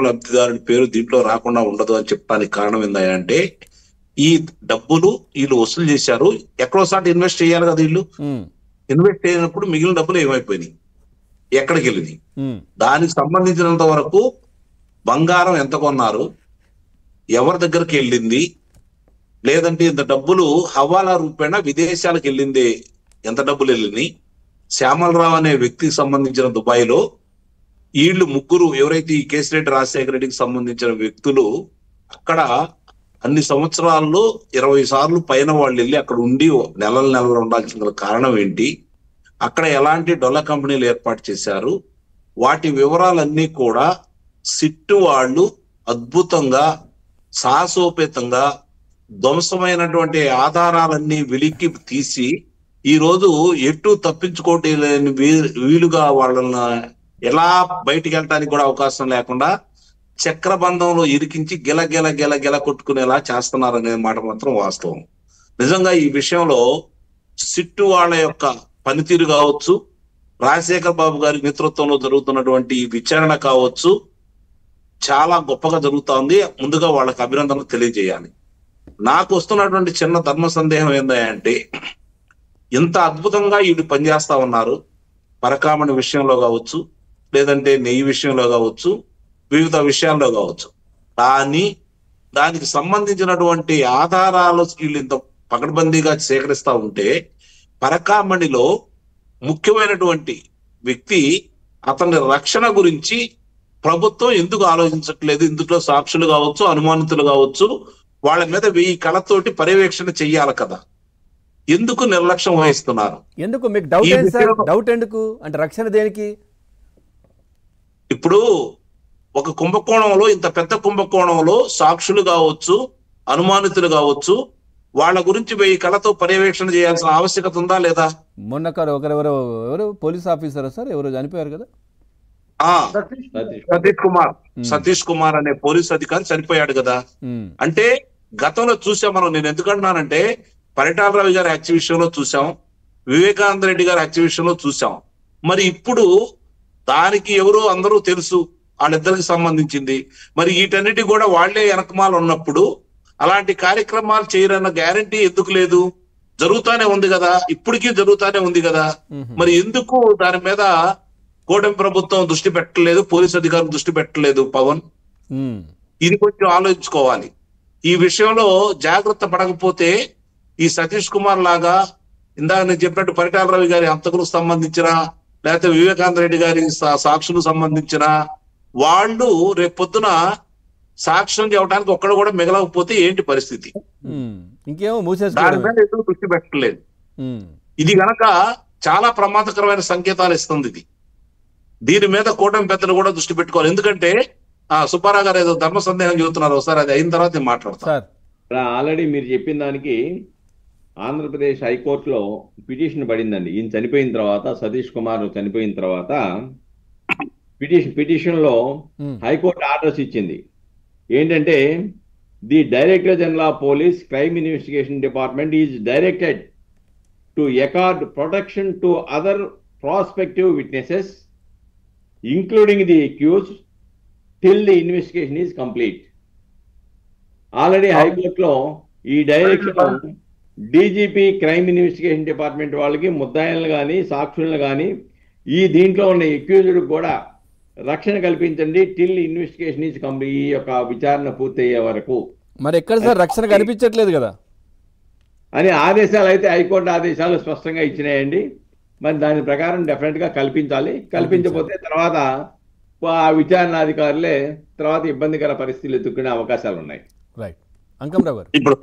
లబ్ధిదారుని పేరు దీంట్లో రాకుండా ఉండదు అని చెప్పడానికి కారణం ఏందంటే ఈ డబ్బులు వీళ్ళు వసూలు చేశారు. ఎక్కడోసారి ఇన్వెస్ట్ చేయాలి కదా వీళ్ళు. ఇన్వెస్ట్ చేయనప్పుడు మిగిలిన డబ్బులు ఏమైపోయినాయి, ఎక్కడికి వెళ్ళినాయి, దానికి సంబంధించినంత వరకు బంగారం ఎంత కొన్నారు, ఎవరి దగ్గరికి వెళ్ళింది, లేదంటే ఇంత డబ్బులు హవాలా రూపేణా విదేశాలకు వెళ్ళింది, ఎంత డబ్బులు వెళ్ళినాయి. శ్యామలరావు అనే వ్యక్తికి సంబంధించిన దుబాయ్లో వీళ్ళు ముగ్గురు ఎవరైతే ఈ కేసిరెడ్డి రాజశేఖర రెడ్డికి సంబంధించిన వ్యక్తులు అక్కడ అన్ని సంవత్సరాల్లో 20 సార్లు పైన వాళ్ళు వెళ్ళి అక్కడ ఉండి నెలలు ఉండాల్సిన కారణం ఏంటి, అక్కడ ఎలాంటి డొల్ల కంపెనీలు ఏర్పాటు చేశారు, వాటి వివరాలన్నీ కూడా సిట్టు వాళ్ళు అద్భుతంగా సాహసోపేతంగా ధ్వంసమైనటువంటి ఆధారాలన్నీ వెలికి తీసి ఈ రోజు ఎటు తప్పించుకోవడం వీలుగా వాళ్ళని ఎలా బయటికి వెళ్ళటానికి కూడా అవకాశం లేకుండా చక్రబంధంలో ఇరికించి గెల కొట్టుకునేలా చేస్తున్నారనే మాట మాత్రం వాస్తవం. నిజంగా ఈ విషయంలో సిట్టు వాళ్ళ యొక్క పనితీరు కావచ్చు, రాజశేఖర్ బాబు గారి నేతృత్వంలో జరుగుతున్నటువంటి ఈ విచారణ కావచ్చు, చాలా గొప్పగా జరుగుతా ఉంది. ముందుగా వాళ్ళకి అభినందనలు తెలియజేయాలి. నాకు వస్తున్నటువంటి చిన్న ధర్మ సందేహం ఏందంటే ఇంత అద్భుతంగా వీళ్ళు పనిచేస్తా ఉన్నారు, పరకామణి విషయంలో కావచ్చు, లేదంటే నెయ్యి విషయంలో కావచ్చు, వివిధ విషయాల్లో కావచ్చు, కానీ దానికి సంబంధించినటువంటి ఆధారాలు వీళ్ళు ఇంత పకడ్బందీగా సేకరిస్తా ఉంటే పరకామణిలో ముఖ్యమైనటువంటి వ్యక్తి అతని రక్షణ గురించి ప్రభుత్వం ఎందుకు ఆలోచించట్లేదు? ఇందులో సాక్షులు కావచ్చు, అనుమానితులు కావచ్చు, వాళ్ళ మీద 1000 కళ్ళతోటి పర్యవేక్షణ చెయ్యాలి కదా, ఎందుకు నిర్లక్ష్యం వహిస్తున్నారు? ఎందుకు మీకు డౌట్ ఏంటి సార్? డౌట్ ఎందుకు అంటే రక్షణ దేనికి? ఇప్పుడు ఒక కుంభకోణంలో, ఇంత పెద్ద కుంభకోణంలో సాక్షులు కావచ్చు, అనుమానితులు కావచ్చు, వాళ్ళ గురించి 1000 కళ్ళతో పర్యవేక్షణ చేయాల్సిన ఆవశ్యకత ఉందా లేదా? మొన్న ఎవరు పోలీస్ ఆఫీసర్ సార్ ఎవరు చనిపోయారు కదా, సతీష్ కుమార్ అనే పోలీస్ అధికారి చనిపోయాడు కదా. అంటే గతంలో చూసాం మనం. నేను ఎందుకంటున్నానంటే పరిటాల రవి గారి హత్య విషయంలో చూసాం, వివేకానంద రెడ్డి గారి హత్య విషయంలో చూసాం. మరి ఇప్పుడు దానికి ఎవరో అందరూ తెలుసు, వాళ్ళిద్దరికి సంబంధించింది. మరి వీటన్నిటి కూడా వాళ్లే వెనకమాల ఉన్నప్పుడు అలాంటి కార్యక్రమాలు చేయరన్న గ్యారంటీ ఎందుకు లేదు? జరుగుతానే ఉంది కదా, ఇప్పటికీ జరుగుతానే ఉంది కదా. మరి ఎందుకు దాని మీద కూటమి ప్రభుత్వం దృష్టి పెట్టలేదు, పోలీస్ అధికారులు దృష్టి పెట్టలేదు? పవన్, ఇది కొంచెం ఆలోచించుకోవాలి. ఈ విషయంలో జాగ్రత్త పడకపోతే ఈ సతీష్ కుమార్ లాగా ఇందాక నేను చెప్పినట్టు పరిటాల రవి గారి హంతకులకు సంబంధించిన, లేకపోతే వివేకానంద రెడ్డి గారి సాక్షులకు సంబంధించిన వాళ్ళు రేపొద్దున సాక్ష్యం చెప్పడానికి ఒక్కడు కూడా మిగలకపోతే ఏంటి పరిస్థితి? ఇంకేమో దాని మీద ఎందుకు దృష్టి పెట్టలేదు? ఇది గనక చాలా ప్రమాదకరమైన సంకేతాలు ఇస్తుంది. ఇది దీని మీద కూటమి పెద్దలు కూడా దృష్టి పెట్టుకోవాలి. ఎందుకంటే సుబ్బారావు గారు ఏదో ధర్మ సందేహం చెబుతున్నారు, ఒకసారి అది అయిన తర్వాత నేను మాట్లాడతాను. ఆల్రెడీ మీరు చెప్పిన దానికి ఆంధ్రప్రదేశ్ హైకోర్టులో పిటిషన్ పడిందండి. ఈయన చనిపోయిన తర్వాత, సతీష్ కుమార్ చనిపోయిన తర్వాత పిటిషన్ లో హైకోర్టు ఆర్డర్స్ ఇచ్చింది. ఏంటంటే the director general of police crime investigation department is directed to accord protection to other prospective witnesses including the accused till the investigation is complete. Already హైకోర్టులో ఈ direction DGP crime investigation department వాళ్ళకి ముద్దాయిలను కానీ సాక్షులను కానీ ఈ దీంట్లో ఉన్న accused కూడా రక్షణ కల్పించండి టిల్ ఇన్వెస్టిగేషన్ ఈజ్ కంప్లీట్, ఈ యొక్క విచారణ పూర్తయ్యే వరకు. మరి ఎక్కడ సార్ రక్షణ కనిపించట్లేదు కదా అని ఆదేశాలు అయితే హైకోర్టు ఆదేశాలు స్పష్టంగా ఇచ్చినాయండి. మరి దాని ప్రకారం డెఫినెట్ గా కల్పించాలి. కల్పించకపోతే తర్వాత ఆ విచారణాధికారులే తర్వాత ఇబ్బందికర పరిస్థితులు ఎదుర్కొనే అవకాశాలు ఉన్నాయి. రైట్, అంకమరావు గారు. ఇప్పుడు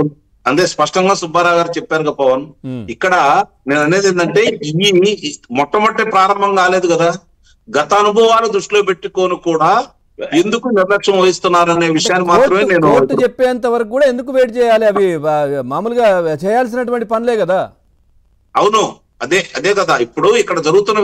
అంతే స్పష్టంగా సుబ్బారావు గారు చెప్పారు కదా పవన్. ఇక్కడ నేను అనేది ఏంటంటే ఈ మొట్టమొదటి ప్రారంభం కాలేదు కదా, గత అనుభవాలు దృష్టిలో పెట్టుకొని కూడా ఎందుకు నిర్లక్ష్యం వహిస్తున్నారనే విషయాన్ని మాత్రమే నేను చెప్పేంత వరకు కూడా ఎందుకు వెయిట్ చేయాలి? అవి మామూలుగా చేయాల్సినటువంటి పనులే కదా. అవును, అదే కదా ఇప్పుడు ఇక్కడ జరుగుతున్న